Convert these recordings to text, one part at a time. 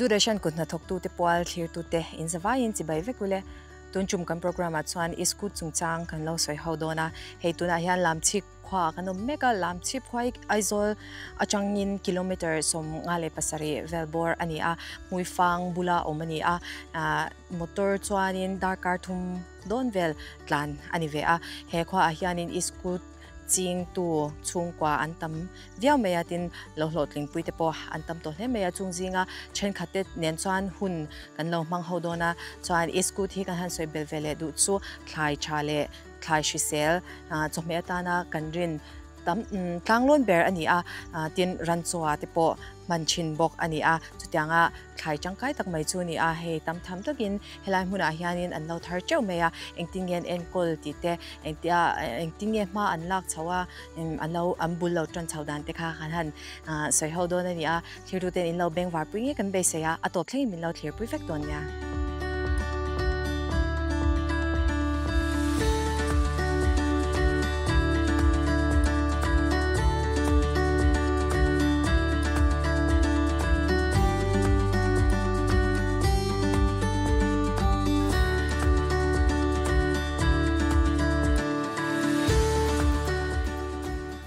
duration kun na thok tu te poal clear tu te in zawai in chi bai vekule tun chum kan program at chuan isku chungchang kan lo soi hodona hei tuna hian lam chik khwa kanom mega lam chip khwai aizol achangin kilometer som ngale pasari velbor ani a muifang bula omani a motor chuanin darkar thum donvel tlan ani ve a he khwa a hianin isku ching tu chungkwa antam viau meyatin lohlotling puite po antam to hle meya chungzinga chen khatet nen chuan hun kan lo mang hodona chuan isku thi kan han soi belvele du chu thlai chale thlai shisel chome atana kanrin tam tlanglon ber ani a tin ranchowa te po manchin bok ani a chutianga thlai changkai tak mai chu ni a he tam tham takin helai hmuna hianin an lo thar cheu meya engtingen enkol ti te engtia engtinge ma an lak chawa an lo ambul lo tran chaudan te kha khan han soi hodon ani a thliru ten in lo beng war pui kan be se ya atop thlei min lo thlir pui vek ton ya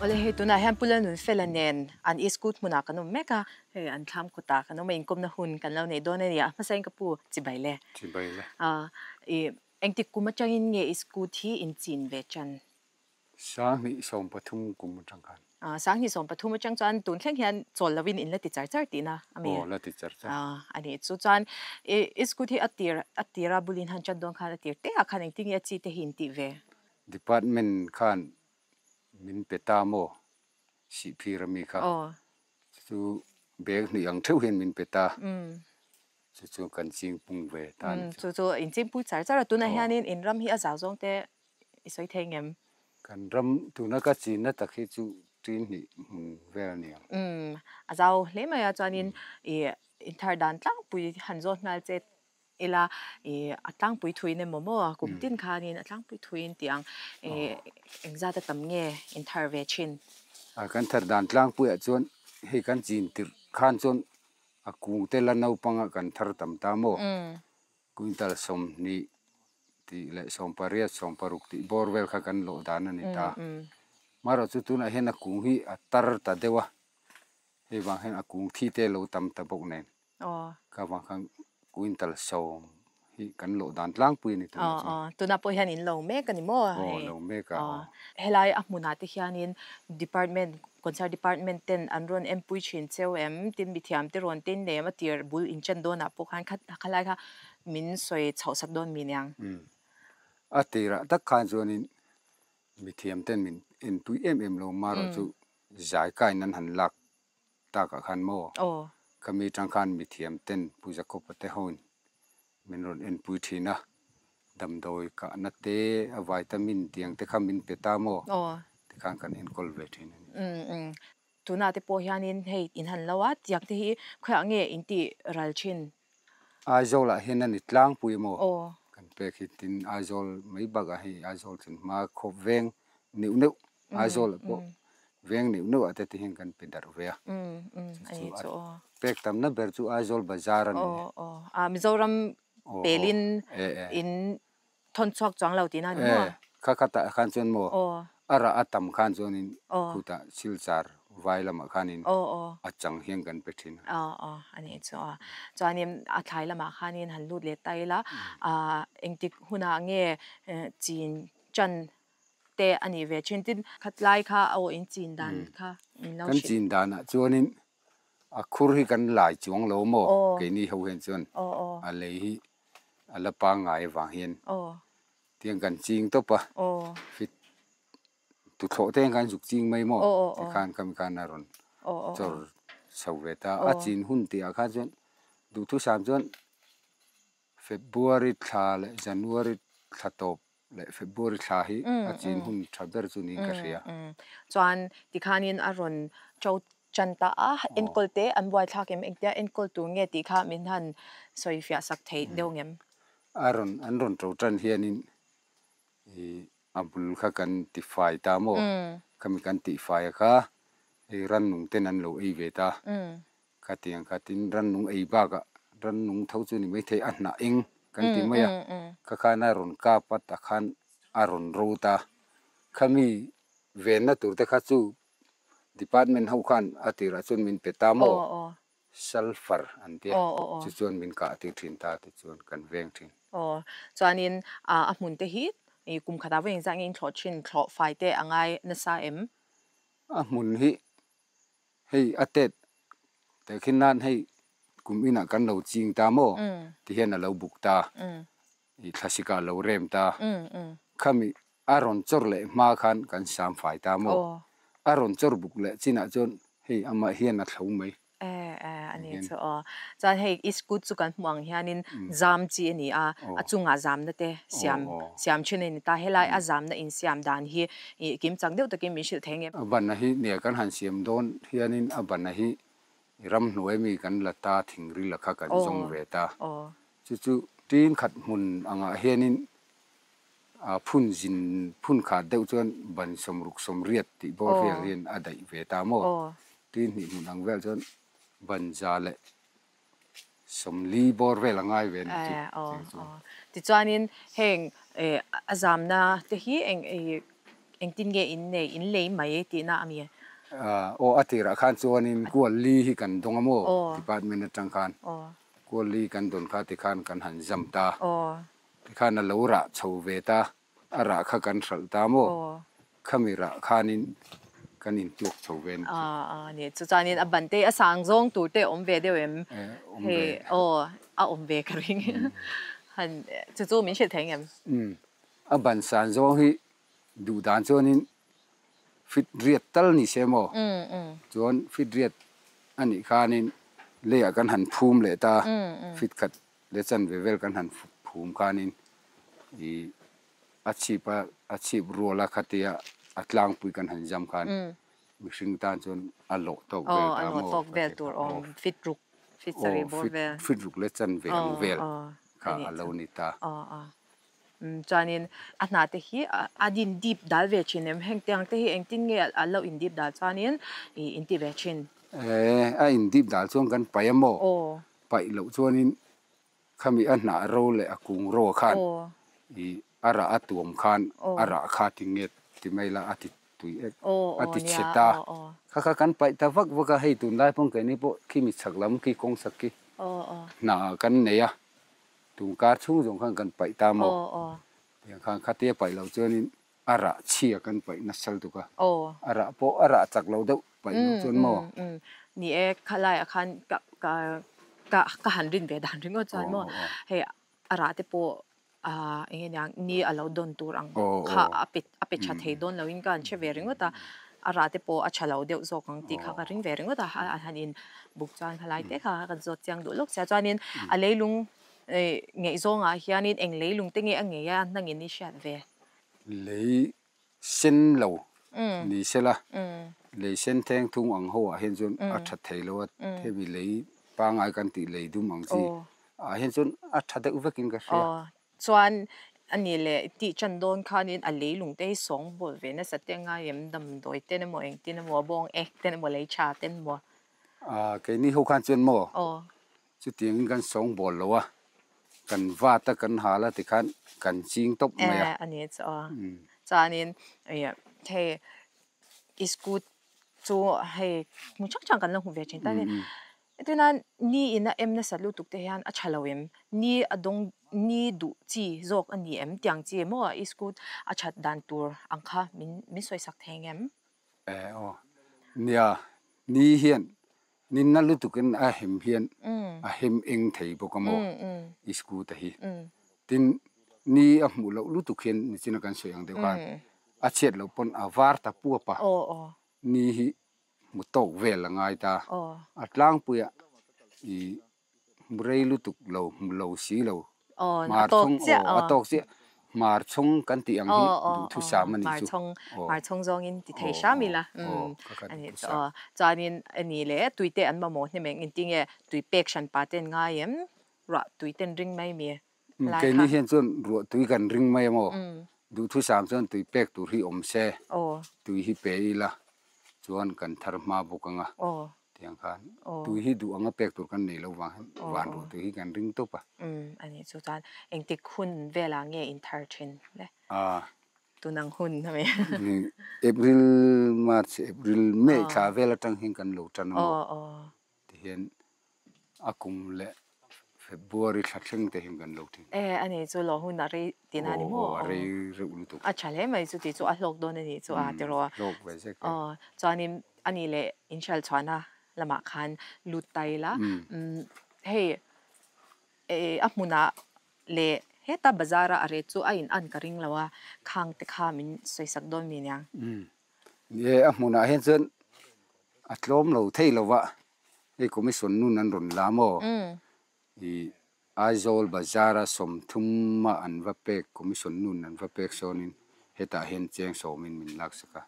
Ole tuna han pulan nun felanen an iskut muna kanum meka an tham kuta kanum in kom na hun kan lo nei don ya masain ka pu chibaile engti kuma changin nge iskut hi in chin ve chan sang ni som pathum kum chang kan sang hi som pathum chang chan tun thleng hian chol lawin in la ti char char ti na ami la ti char char ani chu chan iskut hi atira bulin han chan don khan atir te akhan engting ya chi te hin ti ve department khan min petamo si pirami kha chu beg ni ang theu hen min peta chu kan ching pung ve tan chu in ching pu char char tu na hianin in ram hi azaw zong te isoi thengem kan ram tu na ka chin na takhi chu tin ni vel ni azaw hlema ya chanin in thar dan tlang pui hanzo nal che ila atlang pui thuine momo kum tin khanin atlang pui thuin tiang engza ta tamnge in thar ve chin kan thar dan tlang pui a chon he kan chin tir khan chon a kung te la nau panga kan thar tam ta mo kuintal som ni ti le som paria som paruk ti borwel kha kan lo dan ani ta maro chu tu na hena kung hi atar ta dewa he wang hen a kung thi te lo tam ta bok nen ka wang khang kuintal som hi kan lo dan tlang pui ni tu na po hian in lo me kan mo lo me ka helai a hmuna te hianin department concern department ten anron empui chin cheu tin mi thiam te ron tin ne ma tir bul in chen dona po khan khalai kha min soi chau sak don mi nyang atira tak khan zonin mi thiam ten min in pui lo maro chu zai kai nan han lak ta ka khan mo kami tang khan mi thiam ten puja ko pate hon min ron en pui thina dam doi ka na te a vitamin tiang te khamin peta mo te khan kan en kol ve thin tuna te po hianin hei in han lawa tiak te hi khwa nge in ti ral chin aizola henan itlang pui mo kan pe khitin aizol mai baga hi aizol chin ma kho veng niu aizol po veng niu ate ti hin kan pe dar ve ai cho pek tam na ber chu aizol bazar an mizoram pelin in thon chok chang lo ti na no kha ta khan chon mo ara atam khan chon in khuta silchar vailama khanin achang hiang kan pethin ani cho chanim a thlai lama khanin han lut le taila engtik huna nge chin chan te ani ve chin tin khatlai kha o in chin dan kha kan chin dan a chuanin a khur hi kan lai chuang lo mo ke ni ho hen chon a le hi ala pa ngai wa hian tiang kan ching to pa fit tu tho te kan juk ching mai mo ti khan kam kan aron chor saweta a chin hun ti a kha chen du thu sam chen February thla le January thla top le February thla hi a chin hun thaber chu ni ka ria chuan ti khanin aron chau chanta a enkol te an boy thakem engtia enkol tu nge ti kha min han soifia sak thei deungem aron anron tro tran hianin abul kha kan ti fai ta mo kami kan ti fai kha ran nung ten an lo ei ve ta ka tiang ka tin ran nung ei ba ka รันนุ่งเท่าจุนี่ไม่เทอันน่ะเองกันที่ไม่อะข้าน่ารอนกาปัตตะขันอารอนรูตาข้ามีเวนน่ะตัวแต่ข้าจูdepartment เขาขันอาทิระจนมินเปตามอsulfur อันเดียจนมินกาติทินตาติจนกันเวงทินจวนนินมุนเตฮิตกุมขดาเวงจังอินทอชินทอไฟเตอังไงนัสเอ็มมุนฮิให้อาเตแต่ขึ้นนั้นให้กุมอินักกันเราจริงตามอที่เห็นเราบุกตาอีคลาสิกาเราเริ่มตาข้ามีอารอนจอร์เล่มาขันกันสามฝ่ายตามอารอนจอร์บุกเล่จิน่าจนให้อามาเฮียนัดเขาไหมอันนี้จะให้อิสกุดสุกันมองเฮียนินจามจีนี่จุงจามนั่นเตเสียมชินนี่ตาเฮลัยจามนั่นอินเสียมดานฮีกิมจังเดียวตะกิมมิชิลเทงเงบันนะฮีเนี่ยกันหันเสียมโดนเฮียนินบันนะฮีรำหน่วยมีกันละตาถิงริละข้ากันจงเวตาจู่ๆตีนขัดมุนอ่างเฮียนินพุ่นจินพุ่นขาดเดียวจนบันสมรุกสมเรียดที่บอเรียนอดัยเวตาโมตีนนี่มุนอังเวลจนบันจาเลสมลีบอร์เวลง่ายเวนติจานินเฮงอาจามนะแต่ฮีเองตินเกอินเลยไหมตีน่ามีโออาทิระขันจวนินกัวลีฮิกันดงโมที่ปาดเมนจังขันกัวลีกันดนข้าติขันกันหันจำตาติขันนั่นเราระชาวเวตาอาระข้ากันสัลตาโมข้ามีระขันินกันอินตุกชาวเวนเนี่ยจุจานินบันเตอสังจงตัวเตอมเวเดวมเฮอมเวกริงหันจู่ๆมินเชตเทงเอ็มบันสังจงฮิดูดานจวนินฟิตเรียดตัลนี่เสมอจวนฟิตเรียดอันนี้ขานินเลี้ยกันหันภูมิเลยตาฟิตขัดเลจันเวลกันหันภูมิขานินอีอาชีพรัวละขัดยาอัตลางปุยกันหันจำกันมิสิงตานจนอโลตกเวลตามตกเวลตัวฟิตรุกฟิตสรีบอลเวลฟิตรุกเลจันเวลข้าอโลนิตาจานินอันนั้นเตฮีดินดิบดัลเวชินเอ็มแห่งเตียงเตฮีเองตินเงาเราอินดิบดัลจานินอินดิบเวชินอินดิบดัลช่วงกันไปโมไปเหล่าช่วงนี้ข้ามีอันหนาโรเลยอากุงโรขันอาระอัตัวมขันอาระขาติงเงที่ไม่ละอาทิตตุยอาทิตเชตาข้ากันไปแต่ว่าก็ให้ตุนได้พงแกนี่พวกขี้มิสักลำขี้กงสักขี้หนากันเนี่ยตุงการชุ่งจงข้างกันไปตามอย่างข้างคาเตียไปเราเจอนี่อาระเชียกันไปนัสลตุกะอาระพออาระจากเราเดาไปจนโมนี่ขลายอาคารกหันรินเวดันริงก็จานโมเฮอาระเตโปอย่างนี่เราโดนตัวรังข้าอภิชัดให้โดนเราอินกันเชเวริงก็ตาอาราเตโปอัชลาวเดียวโซกังตีข้าก็ริงเวริงก็ตาหันอินบุกจานขลายเตะข้าก็จดจังดูลูกเสียจานินอะไรลุงเงยโซงเฮียนินเองเลยลุงเตงเงยเงยนั่งอินนิชัดเวเลยเส้นเรานี่เสละเลยเส้นแทงทุ่งอังหัวเห็นจนอัฐเทลวดเทมีเลยปางไอกันติเลยดูมังจีเห็นจนอัฐเดอุฟกินกันเสียส่วนอันนี้เลยที่จันโดนข้านี่อะไรลุงเตยสองบทเวนัสเตียงไงยังดำโดยเต้นมัวเองเต้นมัวบองเต้นมัวเลยชาเต้นมัวแค่นี้เขาขันจนมัวจุดเตียงกันสองบทแล้ววะกันว่าตะกันหาละติขันกันจิงตบไหมอันนี้จานินเทอิสกูจูให้มุชักจังกันลงหัวเวจินแต่เนี่ยตัวนั้นนี่อินเอ็มนัสลุตุกเทียนอัชลาวิมนี่อดงนี่ดูจีจอกอันนี้เอ็มเตียงจีมัวอิสกูอัชดันตัวอังคามิสวยสักแทงเอ็มเนี่ยนี่เฮียนนินนั่นลุตุกันเห็มเฮียนเห็มเองไทยปกโมอิสกูตะฮีตินนี่มุลลุตุเขียนนี่จินกันสวยอย่างเดียวกันเช็ดเราปนวาร์ตาปัวปะนี่มุตกเวลง่ายตาอัดล้างปุยบริลุตุกเราสีเรามาชงตกเสียมาชงกันที่อย่างนี้ทุสามันนี่จุมาชงจงอินที่เทชามิละอันนี้จานินอันนี้เลยตุยเตอันมาหมดเนี่ยแม่งอินติงเอตุยเป็กชันปาเตนง่ายเอ็มระตุยเตนริงไม่มีแค่นี้เห็นส่วนรัวตุยกันริงไม่หมดดูทุสามส่วนตุยเป็กตุยอมเสตุยฮิเปย์ละชวนกันทารมาบุกังอ่ะ tiếng khan tui hi du anga pek tur kan nei lo wan ro tui hi kan ring to pa anh ấy chú chọn anh tích hun về là nghe in thar chen đấy tu năng hun hả mày April March April May thả về là trăng hình kan lo tan mo thì hiện akum le February thắt sinh thì hình kan lo thì anh ấy chú lo hun ari tin anh ấy mo ari ru tu chale mày chú tí chú lộc đôn anh ấy chú thì rồi lộc về sẽ cho anh ấy le in shell chọn là mà khan lụt tay la hey muna le heta bazara are chu a in an karing lawa khang te kha min soisak don mi nyang ye muna hen chen atlom lo thei lowa e commission nun an ron lamo i Aizol bazara som thumma an va pek commission nun an va pek sonin heta hen cheng so min lak saka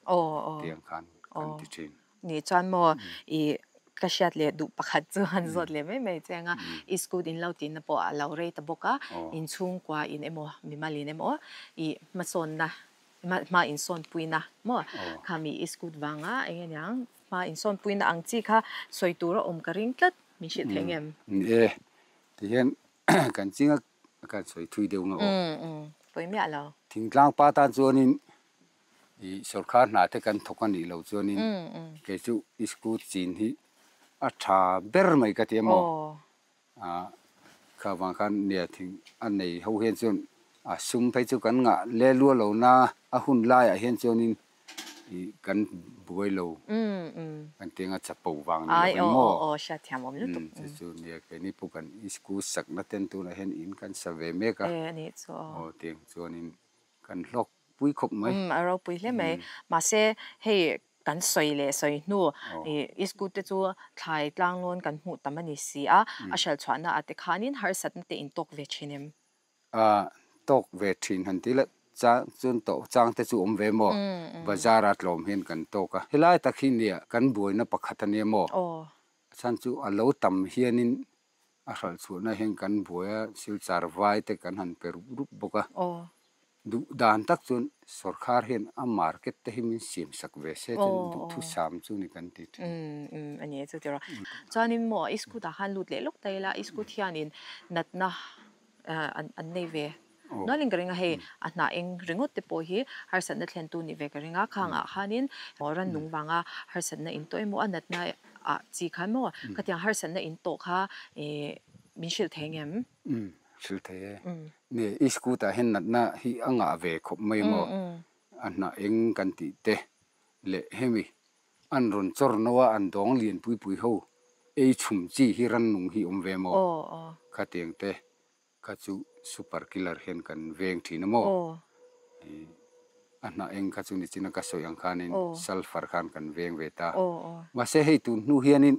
tiang khan kan ti thin ni chan mo i kashat le du pakhat chu han zot le me chenga school in lo tin po a lo re ta boka in chung kwa in emo mi malin emo I mason na ma in son puina mo kami school wanga engeng ma in son puina ang chi kha soitura karing tlat mi shi thengem ti hen kan chinga kan soi thui deu nga poi mi alo thingtlang pa tan chuanin I sarkar na te kan thokan ni lo chuanin ke chu school chin hi a tha ber mai ka te mo kha wang khan nia thing an nei ho hen chun a sum phai chu kan nga le lu lo na a hun lai a hen chuanin I kan buai lo kan tenga chapo wang ni mo sha thiam om lu chu nia ke ni pu kan school sak na ten tu na hen in kan save me ka ni chu teng chuanin kan lok pui khop mai aro pui le mai ma se hey kan soi le soi nu school te chu thlai tlang lon kan mu tamani si a shal chwana ate khanin har sat te in tok ve chinem tok ve thin han ti la cha chun to chang te chu om ve mo bazara tlom hen kan to ka helai takhin nia kan buina pakhat ania mo chan chu a lo tam hianin a hral chu na hen kan buaya sil char vai te kan han per grup boka du dan tak chun sarkar hen a market te himin sim sak ve se chen du thu sam chu ni kan ti ani chu tira chanin mo isku da han lut le lok taila isku thianin natna an nei ve no ling ringa he ana eng ringot te po hi har san na thlen tu ni ve ka ringa khanga hanin moran nung wanga har san na in toy mo anatna a chi khan mo ka tiang har san na in to kha min shil thengem shil the ne isku ta hen na hi anga ve khop mai mo ana eng kan ti te le hemi an ron chor nowa an dong lien pui ho e chum chi hi ran nung hi om ve mo kha tiang te ka chu super killer hen kan veng thina mo ana eng ka chu ni china ka soyang khanin sulfur khan kan veng ve ta ma se hei tu nu hianin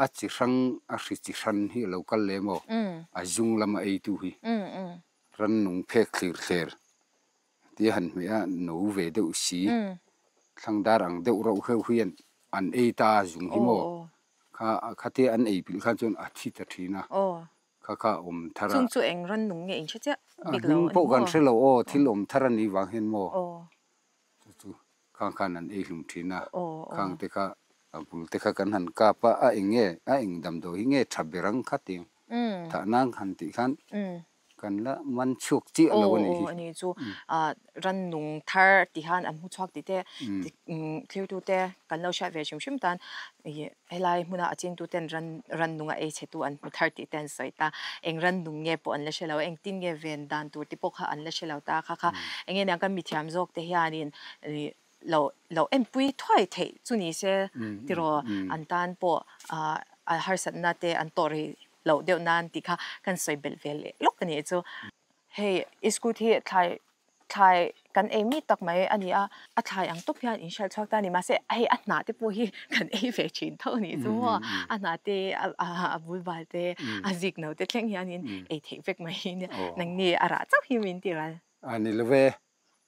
a chi rang a ri chi ran hi local le mo a jung lama ei tu hi ran nung phek thlir thler ti han me a no ve de si thangdar ang de ro heu hian an ei ta jung hi mo kha te an ei pil khan chon a thi ta thina kha thara chung chu eng ran nung nge in che big lo po kan thelo thil thara ni wang hen mo chu khang an ei hlum thina khang te kha bul te kha kan han ka pa a eng dam do hi nge thaberang khating tha nang han ti khan kan la man chuk chi alo ni hi ani chu ran nung thar ti han an hu chhuak ti te clear tu te kan lo sha ve shim tan helai huna aching tu ten ran nunga e che tu an hu thar ti ten soita eng ran nung nge po an la shelo eng tin nge ven dan tu ti po kha an la shelo ta kha eng en kan mi thiam jok te hianin lo em pui thoi the chu ni se ti ro an tan po a har sat na te an tori lo deu nan ti kha kan soi bel vel lok ani chu hey school thi thai kan emi tak mai ani a thai ang to pian in shal chak ta ni ma se hey a na te po hi kan e ve chin tho ni chu a na te a bul ba te a zik no te thleng hian in e thei vek mai ni nang ni ara chau hi min ti ran ani love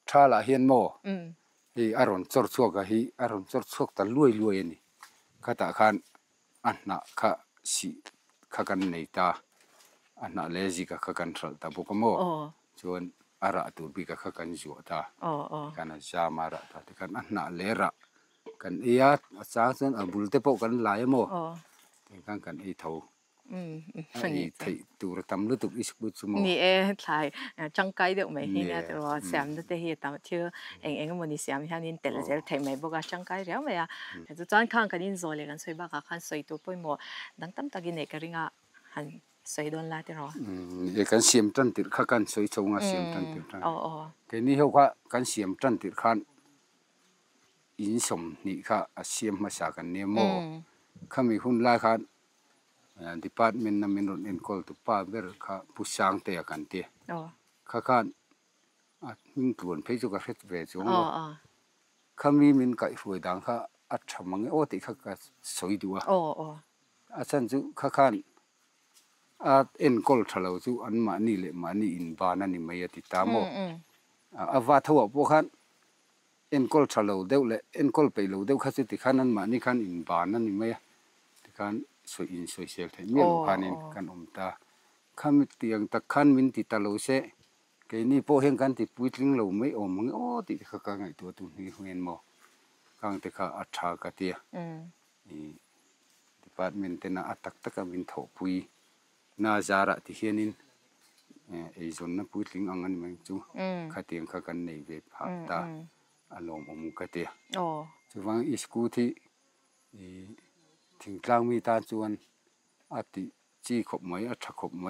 thala hian mo hi aron chor chuak hi aron chor chuak ta luai ani khata khan anna kha si kha kan nei ta anna lezi ka kha kan thral ta bukamo chuan ara tu bi ka kha kan ju ta kana jamara ta kan anna lera กันเอียดสางส่วนบุลเตปกันหลายโมกันไอเท่านี่ตัวทำรู้ตุกอิสบุสมนี่ใช่จังไกเดี๋ยวไม่เห็นนะแต่ว่าเสียมนั่นแต่เห็นตามที่เองมันนี่เสียมที่นี่แต่ละเจ้าไทยไม่บอกว่าจังไกเดี๋ยวไม่อะแต่จะจานข้างกันอินโซเลยกันสวยบ้ากันขันสวยตัวป่วยหมดดังตั้มตะกินเอกริงอ่ะหันสวยโดนละแต่รอเอกันเสียมจันติดข้ากันสวยชงอ่ะเสียมจันติดแค่นี้เขาว่ากันเสียมจันติดขันอินสมนี่ค่ะเสียมมาสากันเนี่ยโมข้ามีหุ่นลายขันdepartment na minun in call to pa ber kha pusang te kan te kha khan at min tuan phei chu ka het ve chu khami min kai hui dang kha at thamang o ti kha ka soi duwa a chan chu kha khan at in call thalo chu an ma ni le ma ni in ba na ni mai ati ta mo a wa thawa po khan in call thalo deu le in call pe lo deu kha chu ti khan an ma ni khan in ba na ni mai ti khanสวยอินสวยเซลท์เมียลูกพานินกันตาข้ามเตียงตะขันมินติตาโลเซเกนี่พอเห็นกันติปุยลิงเราไม่อมงโอ้ติข้ากังไอตัวตุนี้เห็นมอกังติข้าอัฐากะเตียนี่ดิพาร์ตเมนต์น่ะอัตตักมินทอปุยน่าจาระที่เห็นินไอซอนน่ะปุยลิงอังอันมันจูข้าเตียงข้ากันในเว็บหาตาอารมณ์อมุกะเตียจูวังอิสกูที่ถึงกลางมีตาจวนอาทิจีขบไหมอัฐขบไหม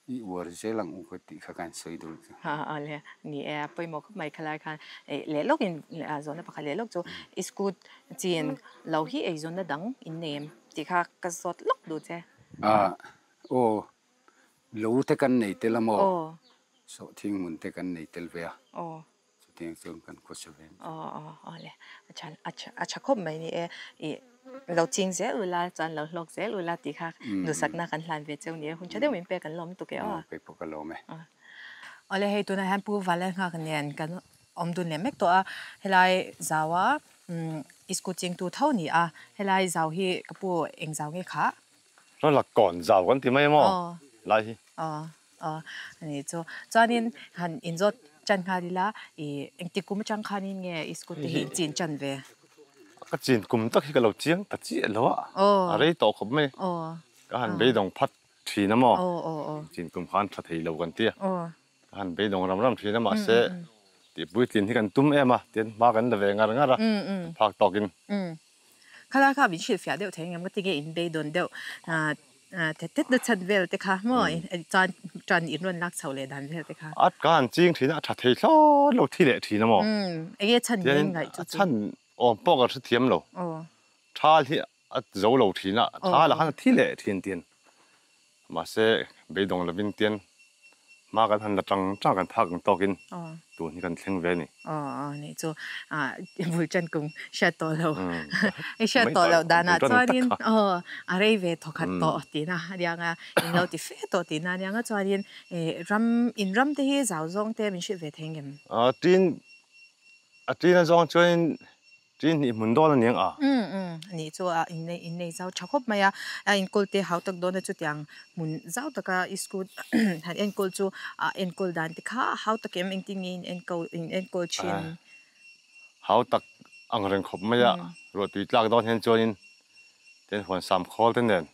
อีวัวเจลังอุกติข้ากันสวยดูเลยนี่ไปหมอกไม่คลายกันเลี้ยลูกอินโซนนั้นปะคะเลี้ยลูกจูอิสกูดจีนเราฮีไอโซนนั้นดังอินเนมที่ข้ากระสดลูกดูเจ้โอ้รู้เทกันในเตลโมสอทิ้งมุนเทกันในเตลเวียสอทิ้งส่วนกันกุศลเลยอาจารย์คบไหมนี่เราจริงเสียเวลาจานเราหลอกเสียเวลาตีค่ะดูสักนักกันหลานเวเจ้าเนี่ยคุณจะได้เหมือนไปกันล้มตัวแกไปพวกกันล้มไหมอะไรให้ตัวนั้นฮันปูวันแรกกันเนี่ยกันดูเนี่ยแม็กตัวเฮลัยจาวาอิสกูจริงตัวเท่านี้เฮลัยจาวฮีกับปูเองจาวงี้ค่ะนั่นหลักก่อนจาวกันที่ไม่มั่วไรอันนี้จานินหันอินจดจันคาดิละเองติกุมจังคานินเนี่ยอิสกูที่จีนจันเวก็จีนกลุ่มตักที่กับเราเจียงตัดจีนแล้วอะไรต่อขบไม่ก็หันไปดงพัดทีน้ำมั่วจีนกลุ่มขันทัดทีเรากันเตี้ยหันไปดงรำทีน้ำมั่วเสะตีบุยตีนที่กันตุ้มมาตีนมากันแต่เวงอะไรงั้นพักต่อกินข้าข้าวิชิตเสียเดียวแทงยังก็ตีเกอินไปโดนเดียวแต่เด็ดชัดเวลแต่ค่ะมั่วจานอินวันรักเฉาเลยดันเวลแต่ค่ะอัดการจริงทีน่ะทัดทีล้อเราที่เละทีน้ำมั่วไอ้ชันยังไงชันปกติเทียมเราถ้าที่เราเราทีน่ะถ้าเราหันที่เละทีเตียนมาเสะไปดงเราวินเตียนมากันหันจังกันพักกันต่อกินตัวนี้กันเชียงเวนี่นี่บุญจันกุงเชิดตัวเราไอเชิดตัวเราดานาจวนนี้อะไรเวทขัดต่อตีนะเดี๋ยวงาอินเราติเฟต่อตีนะเดี๋ยวงาจวนนี้รำที่สาวจงเต้เป็นชื่อเวทเองจีนจงจวนจีนนี่มันโดนเนี่ยนี่ชัวอินในเจ้าชักคบมาอินโกลเตเขาตักโดนจุดยังมุนเจ้าตะกาอิสกูดหันอินโกลจูอินโกลดันติค่ะเขาตะเก็บอินติงินอินโกลชินเขาตักอังเริงคบมารถติดลากโดนเห็นจวนเต้นหัวสามคอเต้นเด่น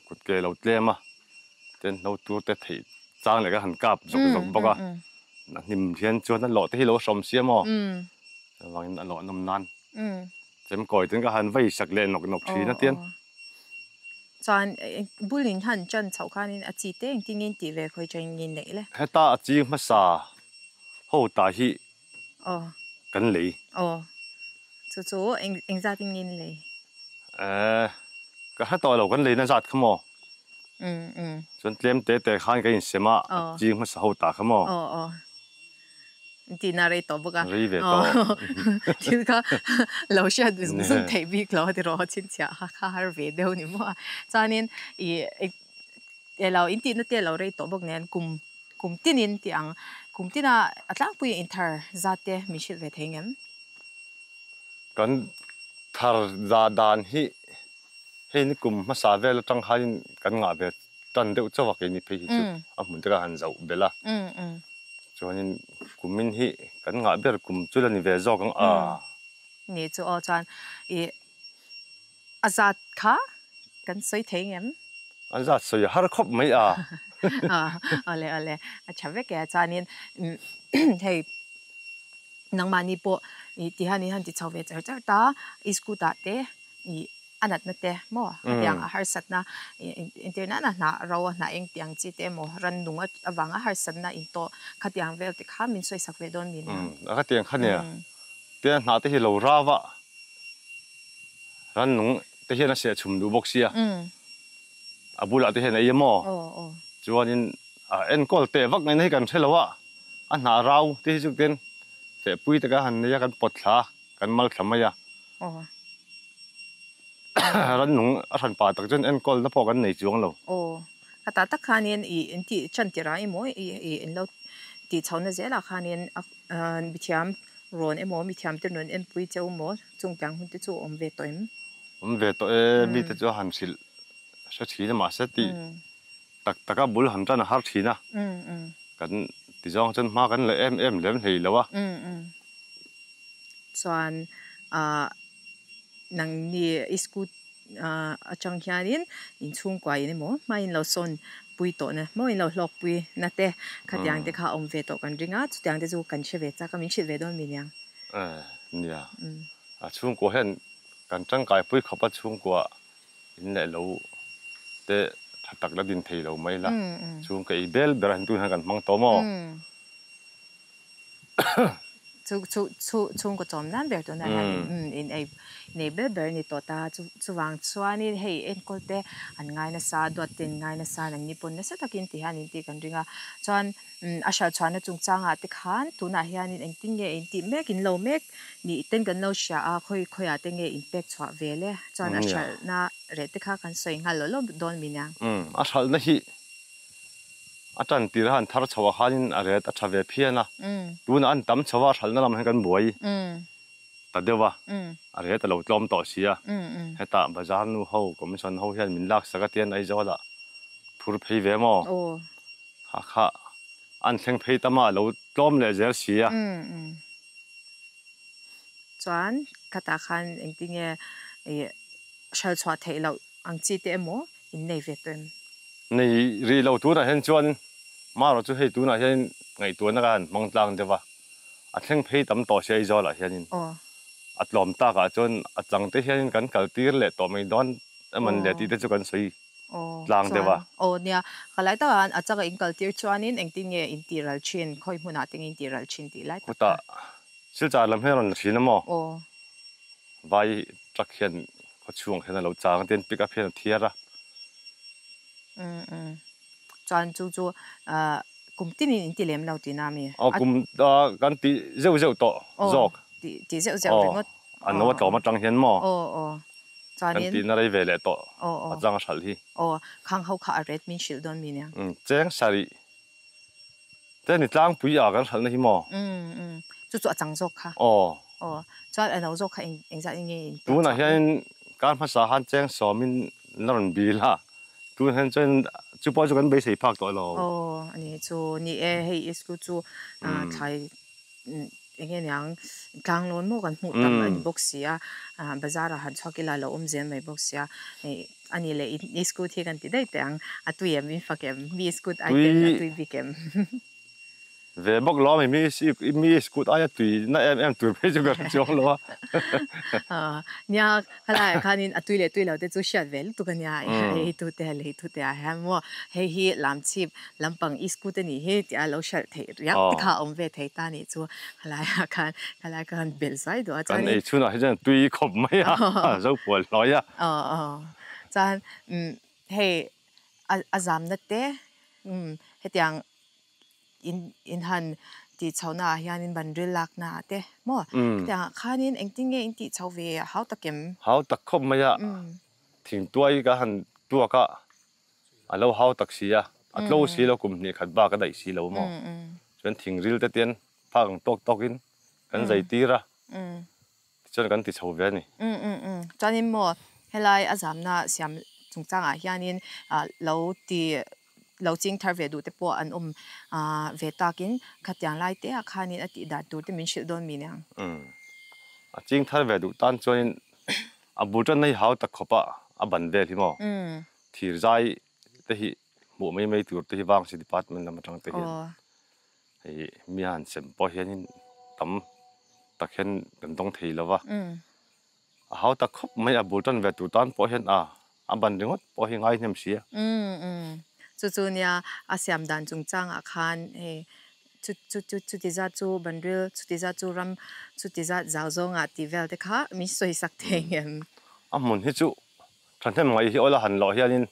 กุดเกลเราเลี้ยมาเต้นเราตัวเตะถีจ้างเลยก็หันกลับจบบอกว่านิ่มเทียนจวนนั่นหล่อที่เราสมเสียมวางอันหล่อนมนันเต็มก่อยถึงก็หันไว้สักเล่นหนกทีนั่นเตียนจานบุลินหันจันเฉาคานินอาจีเต้งที่งินตีเวคอยจะงินไหนเลยให้ตาอาจีมาซาหูตาฮีกันเลยจู่เอ็งจะติงินเลยก็ให้ต่อเรากันเลยนั่นจัดขโมส่วนเตรียมเตะข้างกันเสียมาจีมาซาหูตาขโมตีน่าเรตัวบุกที่ก็เราเชื่อดูสุดท้ายบิ๊กเราที่รอชิ้นเช้าข้าฮาร์เวเดียวนี่มั่วจานินเราอินทีนั่นเดียวเราเรตัวบุกเนี่ยกลุ่มที่นินที่อังกลุ่มที่น่ะอัตลักษณ์ปุยอินเตอร์จัดเดมิชิลเวทเฮงมกันทาร์จาดานฮีนี่กลุ่มมาสาเวลจังหากันงาเวตันเดียวจะว่ากินนี่พี่จุดมุนตระหันเจ้าเบล่าจวนนี้กลุ่มมินฮีกันงาเบลกลุ่มจุลนิเวศกัน นี่จูอาจารย์อาซาดค่ะกันสวยเทียม อันจะสวยฮาร์คบไม่เอาเลยชาวเวกอาจารย์นี่ให้นังมานี่ปะนี่ที่ฮันนี่ฮันที่ชาวเวกจะตาอิสกูตาเตนี่อันนั้นนั่นเตะมั่วอย่างอาหารสัตว์นะอินเทอร์เน็ตนะเราน่ะเองที่ยังจีเตะมั่วรันดุงอ่ะวังอาหารสัตว์นะอินโตขัดยังเวลที่ข้ามินสวยสักเวดอนมินแล้วก็เตียงขันเนี่ยเตียงหน้าที่เราราวะรันนุงที่เห็นน่ะเสียชุมดูบกเสียบุหรี่ที่เห็นไอ้มั่วจวนนี้เอ็นก็เตะวักในกันใช่หรอวะอันหน้าเราที่จุดเด่นเตะปุ้ยตะกันหันเนี่ยกันปวดขากันมัลขมายะรันนุงรันป่าตักจนเอ็นก็แล้วพอกันในจวงเรากตาตักขานี่อินที่ฉันที่ไรมั่วอินเราที่ชาวนาเจล่ะขานี่มิถิมรอนมั่วมิถิมตัวนั้นปุ้ยเจ้ามั่วจงจังหุ่นที่จู่เวตัวเวตัวมีแต่จะหันสิชัดชีนะมาเสตีตักก็บุลหันจันหาชีนะกันที่จองจนมากันเลยเอ็มเล่มเลยแล้ววะส่วนนังนี่อิสกูจังแค่นี้อินช่วงกว่านี่มั้งไม่เราสนปุยโตนะไม่เราหลอกปุยนั่นแต่ขัดยังเด็กเขาเวทกันริงอ่ะจุดยังเด็กจูกันเชเวจ้าก็มีเชเวดอนมียังเนี่ยช่วงกว่าเห็นกันจังกายปุยขับช่วงกว่าอินเลยเราแต่ตักแล้วดินเทเราไม่ละช่วงกับอีเบลเดินดูทางกันมังโตมอช่วงก็จอมนั่นแบบตัวนั้นในเบลเบอร์นี่ตัวตาช่วงส่วนนี้ให้เอ็นก็เตอันง่ายนะซาดวดเต็นง่ายนะซาหนังญี่ปุ่นนะสักตะกินที่ฮันนี่ที่กันริงอ่ะจนอาชาชวนนะจงจ้างอ่ะที่ขันตัวน่ะฮันนี่เองติ้งเงี้ยเองที่เมกินเราเมกนี่เต้นกันเราเชียอ่ะค่อยอ่ะเต้นเงี้ยอิมแพคชัวเวเลยจนอาชาน่ะเรติค่ะกันสวยงามเราโดนมีเนี่ยอาชาเนี่ยฮีอาจารย์ตีรันทาร์ชาวฮันอะไรแต่ชาวเวพีนะดูนั่นตั้มชาวฮันนั่นเราให้กันบ่อยแต่เดี๋ยวว่าอะไรแต่เราล้อมต่อเสียให้ตาบาจาร์นู้เขาก็ไม่ชนเขาเห็นมินลักสักเตียนไอ้เจ้าละทุรพีเวมอค่ะอันเชิงพีตมาเราล้อมเลยเจอเสียจวนกตาขันเองที่เงี้ยชาลชวาเทเราอังจีเตมออินในเวตุนในรีเราตัวนั้นเห็นชวนมาเราจะให้ตัวนั้นเห็นไงตัวนั้นกันมองต่างเดี๋ยวว่าอันเชิงพีตำต่อเสียไอ้เจ้าละเห็นอัดลมตากจนอัดจังเที่ยนกันกัลตีร์เลยตัวไม่ดอนมันเดี๋ยวที่จะกันสวยลางเดี๋ยวว่าเนี่ยก็เลยตอนอาจจะก็อินกัลตีร์ชวนนี้เองที่เนี่ยอินทีรัลชินค่อยมุนาติงอินทีรัลชินที่ไล่พุทธะสิจารลำให้เราชินมั้งไว้จักเห็นเขาช่วงเห็นเราจางเดินปิกอัพเห็นเทียระจวนจู่กลุ่มที่นี่อินทีเลี้ยมเราที่น้ามีกลุ่มกันที่เจ้าต่อจอกที่เจ้าเป็นว่าอันนั้นว่าต่อมาจังเห็นมั้งจวนนี้ที่นั่นได้เวลต่อจังสัลที่ข้างเขาขาเรดมินชิลดอนมีเนี่ยเจ้งสารีแต่นี่จังปุยอากันสัลนี่มั้งจู่จังจกค่ะจวนเราจกค่ะเองจะยังไงดูนะเห็นการภาษาฮันเจ้งสอมินนั่นบีละดูเห็นจนจู่พอจะกันไปใส่พักตัวเราอันนี้จู่นี่ให้อิสกุจู่ไทยอย่างเงี้ยอย่างกลางล้นมั่วกันหูตั้งอันบ็อกซี่บาซาร์หันชอบกินแล้วเจนไม่บ็อกซี่อันนี้เลยอิสกุที่กันที่ได้แต่งตุยมีฟักมีอิสกุไอเทมตุยบิเกมเวบอกล้อไม่มีสกูตอายตุยน่าตัวเพจกันจงล้อเนี่ยขณะคันนี้ตุยแล้วแต่จู่เชียดเวลตุกันเนี่ยเฮ้ยตุเตะแฮมว่าเฮ้ยลำชิบลำปังอิสกูตนี่เฮ้ยที่เราเชียดเทียร์ที่ข้าเวทเทียตานี่จู่ขณะคันเบลไซด์ตัวจันไอ้ชุนอะไรจันตุยขบไม่อะเจ้าปวดร้อยอะจันเฮ้ยอาจารย์นั่นเต้เฮ้ยอย่างอินฮันที่ชาวนาเฮียนินบันเรลักนาเต้มั่วแต่ข้านินเองที่เงี้ยอินที่ชาวเวเขาตะเก็มเขาตะคบไม่อะถึงตัวอีกหันตัวก็เราเขาตักเสียเราสีเรากลุ่มนี้ขัดบ้าก็ได้สีเรามั่วจนถึงริลเตียนพังตกอินกันใจตีระจนกันติดชาวเวนี่จนนี้มั่วเฮลัยอาจารย์น่ะเสียมจงจังเฮียนินเราที่เราจริงทาร์เวดูแต่พออันเวตากินขัดยังไล่เตะข้านี่อติดาดูแต่มินชิลโดนมีเนี่ย chính thar về đủ tan cho nên bul chân này hao tắc khopa ban về thì mò thì dài thế hi bộ mấy tuổi thế hi vang si department làm trong thế hi mian xem bao hiền tầm tắc hiền gần đông thì là hao tắc khop mấy bul chân về đủ tan bao hiền ban ringot bao hiền ngay nem xia chu nia asiam dan chung chang akhan chu ti za chu bandril chu ti za chu ram chu ti za zao zonga ti vel te kha mi soi sak theng em mun hi chu than them ngai hi ola han lo hianin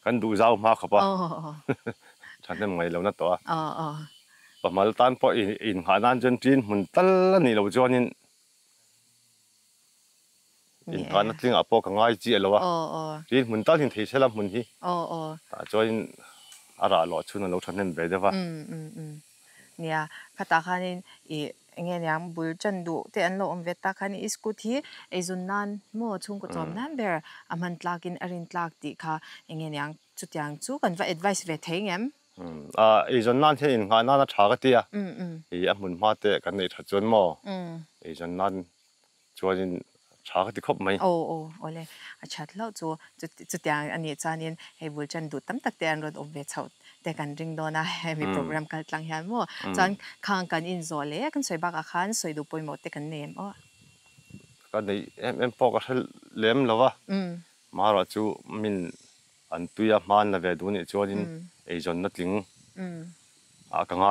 kan du zau ma khopa than them ngai lo na to pa mal tan po in hanan jen tin mun tal ni lo jonin in kan tling apo ka ngai chi lo tin mun tal hin thei selam mun hi ta join ara lo chuna lo than them be dewa nia khata khanin nghe nhàng bul chân đủ te an lo om veta khani iskut hi ezun nan mo chung ko tom nan ber aman tlakin arin tlak ti kha nghe nhàng chutyang chu kan va advice ve theng em ezun nan the in nga na tha ga ti i amun ma te kan nei tha chon mo ezun nan chuanin tha ga ti khop mai ole achat lo chu chutyang ani chanin he bul chân đủ tam tak te an rod om ve chauแต่กันริงโดนะมีโปรแกรมกันหลังยันมั่วจนข้างกันอินโซเล่กันสวยบักอาคารสวยดูปอยหมดแต่กันเนมกันในพอก็เล่มแล้ววะมาเราจูมินอันตุยามันนะเวดูนี่จวนินไอจอนนัดลิงกังไง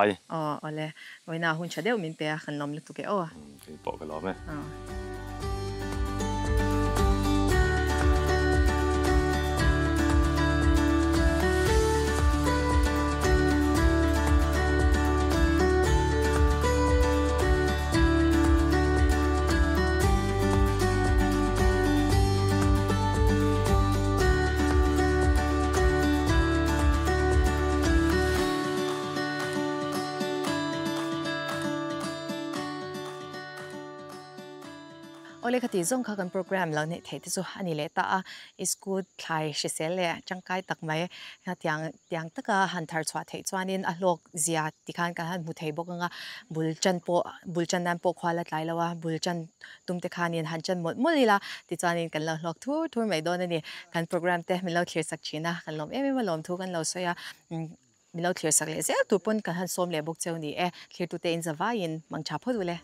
เลยวันน่าหุ่นเฉดียวมินเปียขันลมลึกตุกเอ๋พอกันแล้วไหมโอเลคติซงข้ากันโปรแกรมแล้วเนี่ยเทติสุอันนี้เลต้าอิสกูดไทยเชเซลเล่จังไกตักไม่ฮะที่ยังตะกะหันทาร์ชวาเทจวานินอโลกเสียที่ขันกันหันมุเทบอกงะบุลจันนั้นโปควาละไลแล้วว่าบุลจันตุ้มเตขานินหันจันหมดลีละที่จวานินกันเราลอกทัวร์ไม่โดนนี่กันโปรแกรมเตมีเราเคลียร์สักชีนะกันลมไม่มาลมทุกันเราเสียมีเราเคลียร์สักเลยเสียตัวปนกันหันส้มเลยบอกเจ้านี่เคลียร์ตัวเตอินจะว่ายินมังชาพอดูเลย